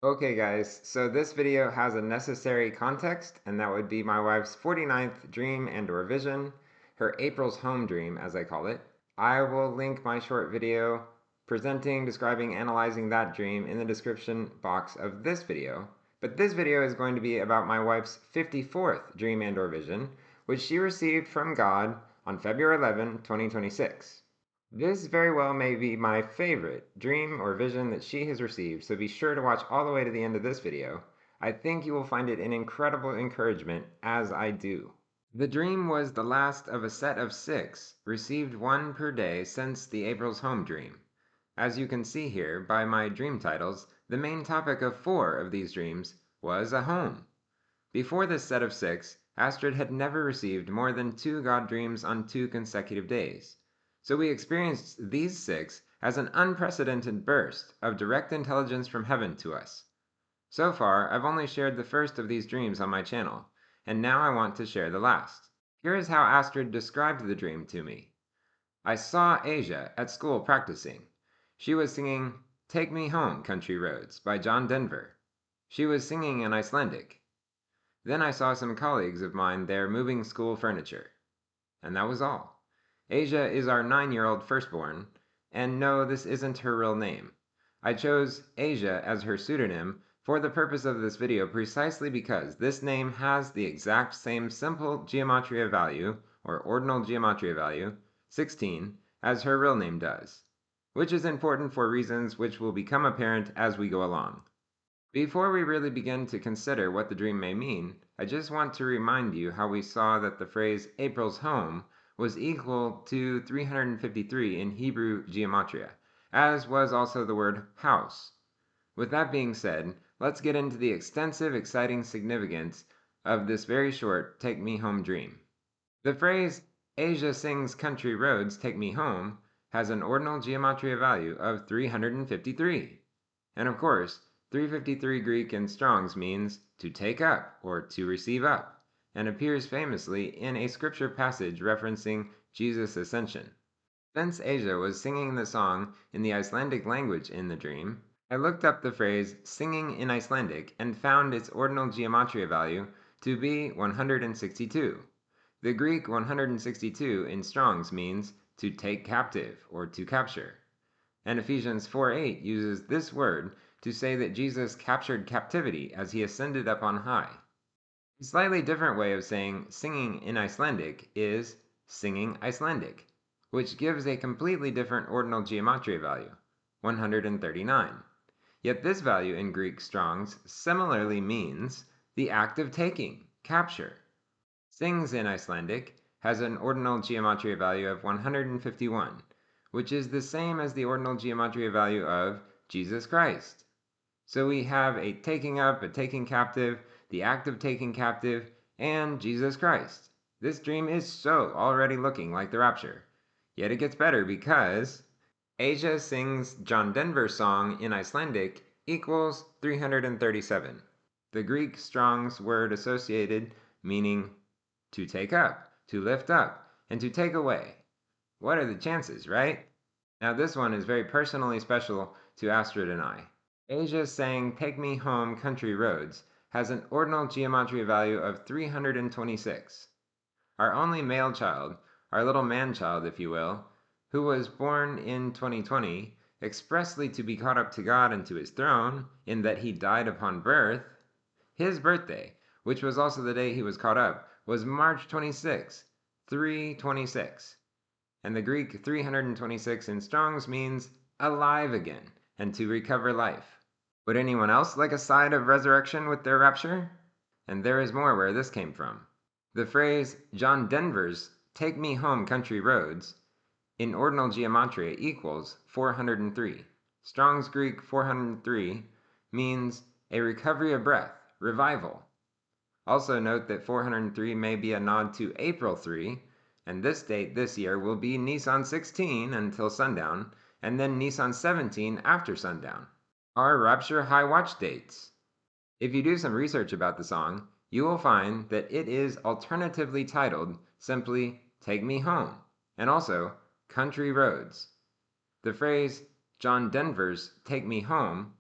Okay guys, so this video has a necessary context, and that would be my wife's 49th dream and or vision, her April's home dream as I call it. I will link my short video presenting, describing, analyzing that dream in the description box of this video. But this video is going to be about my wife's 54th dream and or vision, which she received from God on February 11, 2026. This very well may be my favorite dream or vision that she has received, so be sure to watch all the way to the end of this video. I think you will find it an incredible encouragement, as I do. The dream was the last of a set of 6, received one per day since the April's home dream. As you can see here by my dream titles, the main topic of 4 of these dreams was a home. Before this set of 6, Astrid had never received more than 2 God dreams on 2 consecutive days. So we experienced these 6 as an unprecedented burst of direct intelligence from heaven to us. So far, I've only shared the first of these dreams on my channel, and now I want to share the last. Here is how Astrid described the dream to me. I saw Asia at school practicing. She was singing "Take Me Home, Country Roads" by John Denver. She was singing in Icelandic. Then I saw some colleagues of mine there moving school furniture. And that was all. Asia is our 9-year-old firstborn, and no, this isn't her real name. I chose Asia as her pseudonym for the purpose of this video precisely because this name has the exact same simple Gematria value, or ordinal Gematria value, 16, as her real name does, which is important for reasons which will become apparent as we go along. Before we really begin to consider what the dream may mean, I just want to remind you how we saw that the phrase April's home was equal to 353 in Hebrew Gematria, as was also the word house. With that being said, let's get into the extensive, exciting significance of this very short Take Me Home dream. The phrase Asia sings country roads take me home has an ordinal Gematria value of 353. And of course, 353 Greek in Strong's means to take up or to receive up, and appears famously in a scripture passage referencing Jesus' ascension. Since Asia was singing the song in the Icelandic language in the dream, I looked up the phrase singing in Icelandic and found its ordinal Gematria value to be 162. The Greek 162 in Strong's means to take captive or to capture. And Ephesians 4:8 uses this word to say that Jesus captured captivity as he ascended up on high. A slightly different way of saying singing in Icelandic is singing Icelandic, which gives a completely different ordinal Gematria value, 139. Yet this value in Greek Strong's similarly means the act of taking, capture. Sings in Icelandic has an ordinal Gematria value of 151, which is the same as the ordinal Gematria value of Jesus Christ. So we have a taking up, a taking captive, the act of taking captive, and Jesus Christ. This dream is so already looking like the Rapture. Yet it gets better because Asia sings John Denver's song in Icelandic equals 337. The Greek Strong's word associated meaning to take up, to lift up, and to take away. What are the chances, right? Now this one is very personally special to Astrid and I. Asia sang "Take Me Home, Country Roads" has an ordinal Gematria value of 326. Our only male child, our little man-child if you will, who was born in 2020 expressly to be caught up to God and to his throne, in that he died upon birth, his birthday, which was also the day he was caught up, was March 26, 326. And the Greek 326 in Strong's means alive again and to recover life. Would anyone else like a side of resurrection with their rapture? And there is more where this came from. The phrase John Denver's "Take Me Home, Country Roads" in ordinal Gematria equals 403. Strong's Greek 403 means a recovery of breath, revival. Also note that 403 may be a nod to April 3, and this date this year will be Nisan 16 until sundown, and then Nisan 17 after sundown. Our Rapture High Watch dates. If you do some research about the song, you will find that it is alternatively titled simply "Take Me Home" and also "Country Roads." The phrase John Denver's "Take Me Home"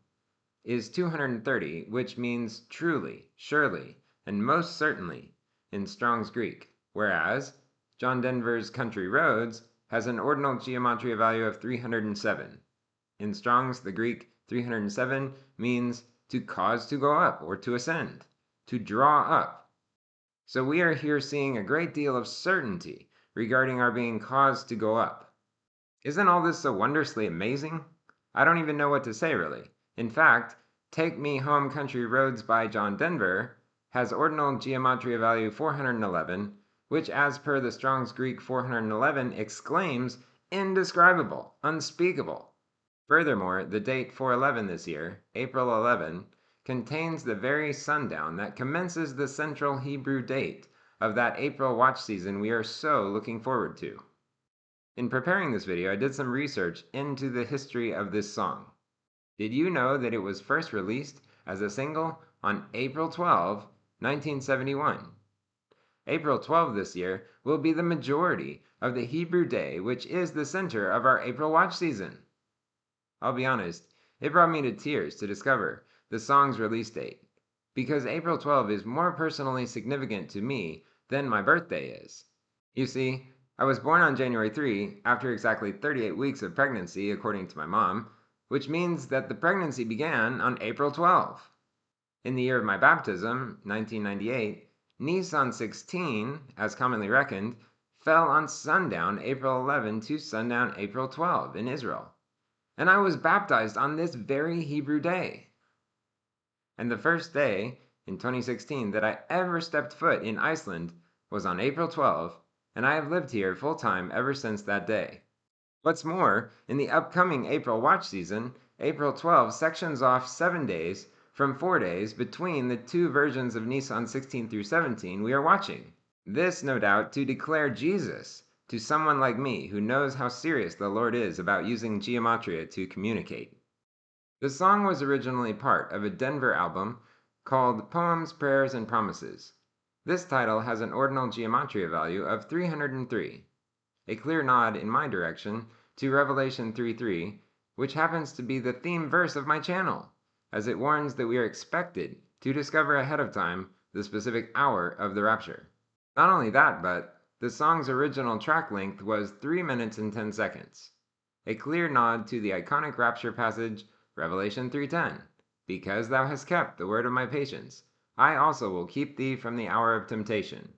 is 230, which means truly, surely, and most certainly in Strong's Greek, whereas John Denver's Country Roads has an ordinal gematria value of 307. In Strong's, the Greek 307 means to cause to go up or to ascend, to draw up. So we are here seeing a great deal of certainty regarding our being caused to go up. Isn't all this so wondrously amazing? I don't even know what to say, really. In fact, Take Me Home Country Roads by John Denver has ordinal gematria value 411, which as per the Strong's Greek 411 exclaims, indescribable, unspeakable. Furthermore, the date 411 this year, April 11, contains the very sundown that commences the central Hebrew date of that April watch season we are so looking forward to. In preparing this video, I did some research into the history of this song. Did you know that it was first released as a single on April 12, 1971? April 12 this year will be the majority of the Hebrew day, which is the center of our April watch season. I'll be honest, it brought me to tears to discover the song's release date, because April 12 is more personally significant to me than my birthday is. You see, I was born on January 3 after exactly 38 weeks of pregnancy, according to my mom, which means that the pregnancy began on April 12. In the year of my baptism, 1998, Nisan 16, as commonly reckoned, fell on sundown April 11 to sundown April 12 in Israel. And I was baptized on this very Hebrew day. And the first day in 2016 that I ever stepped foot in Iceland was on April 12, and I have lived here full-time ever since that day. What's more, in the upcoming April watch season, April 12 sections off 7 days from 4 days between the two versions of Nisan 16 through 17 we are watching. This, no doubt, to declare Jesus to someone like me who knows how serious the Lord is about using gematria to communicate. The song was originally part of a Denver album called Poems, Prayers, and Promises. This title has an ordinal gematria value of 303, a clear nod in my direction to Revelation 3:3, which happens to be the theme verse of my channel, as it warns that we are expected to discover ahead of time the specific hour of the rapture. Not only that, but the song's original track length was 3 minutes and 10 seconds. A clear nod to the iconic rapture passage, Revelation 3:10. Because thou hast kept the word of my patience, I also will keep thee from the hour of temptation.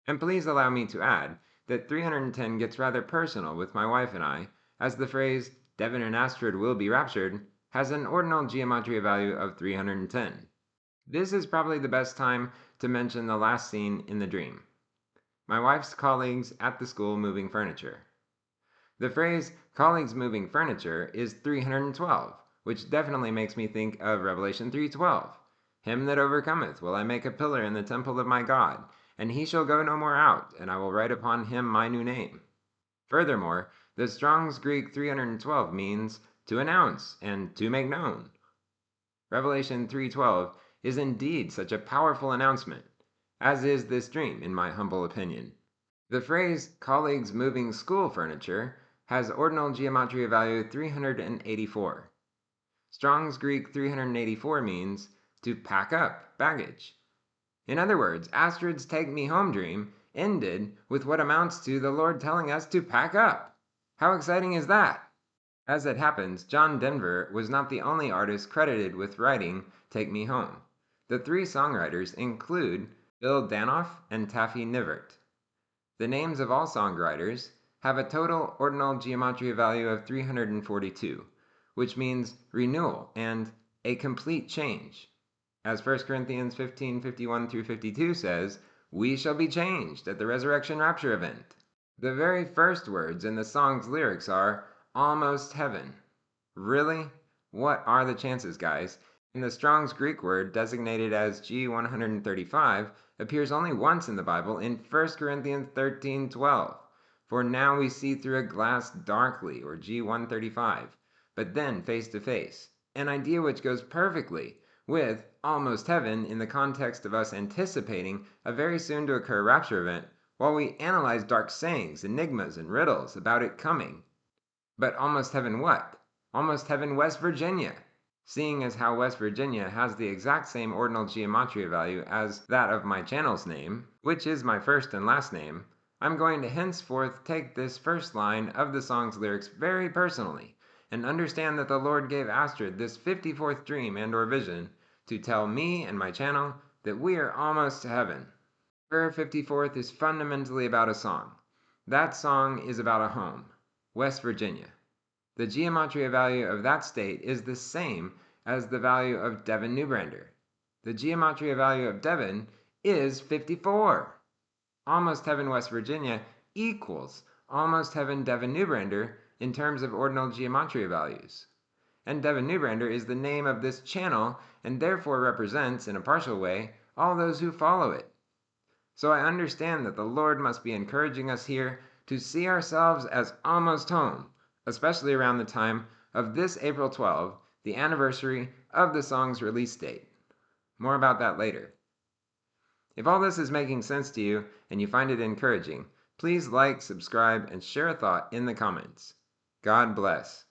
And please allow me to add that 310 gets rather personal with my wife and I, as the phrase, Devin and Astrid will be raptured, has an ordinal gematria value of 310. This is probably the best time to mention the last scene in the dream. My wife's colleagues at the school moving furniture. The phrase, colleagues moving furniture, is 312, which definitely makes me think of Revelation 3:12. Him that overcometh will I make a pillar in the temple of my God, and he shall go no more out, and I will write upon him my new name. Furthermore, the Strong's Greek 312 means to announce and to make known. Revelation 3:12 is indeed such a powerful announcement, as is this dream, in my humble opinion. The phrase, colleagues moving school furniture, has ordinal gematria value 384. Strong's Greek 384 means to pack up baggage. In other words, Astrid's Take Me Home dream ended with what amounts to the Lord telling us to pack up. How exciting is that? As it happens, John Denver was not the only artist credited with writing Take Me Home. The three songwriters include Bill Danoff and Taffy Nivert. The names of all songwriters have a total ordinal gematria value of 342, which means renewal and a complete change. As 1 Corinthians 15:51 through 52 says, we shall be changed at the resurrection rapture event. The very first words in the song's lyrics are, almost heaven. Really? What are the chances, guys? And the Strong's Greek word, designated as G135, appears only once in the Bible in 1 Corinthians 13:12. For now we see through a glass darkly, or G135, but then face to face. An idea which goes perfectly with almost heaven in the context of us anticipating a very soon to occur rapture event, while we analyze dark sayings, enigmas, and riddles about it coming. But almost heaven what? Almost heaven, West Virginia. Seeing as how West Virginia has the exact same ordinal gematria value as that of my channel's name, which is my first and last name, I'm going to henceforth take this first line of the song's lyrics very personally, and understand that the Lord gave Astrid this 54th dream and or vision to tell me and my channel that we are almost to heaven. Her 54th is fundamentally about a song. That song is about a home, West Virginia. The gematria value of that state is the same as the value of Devon, New Brander. The gematria value of Devon is 54. Almost Heaven, West Virginia equals Almost Heaven, Devon, New Brander in terms of ordinal gematria values. And Devon, New Brander is the name of this channel and therefore represents, in a partial way, all those who follow it. So I understand that the Lord must be encouraging us here to see ourselves as almost home, especially around the time of this April 12, the anniversary of the song's release date. More about that later. If all this is making sense to you and you find it encouraging, please like, subscribe, and share a thought in the comments. God bless.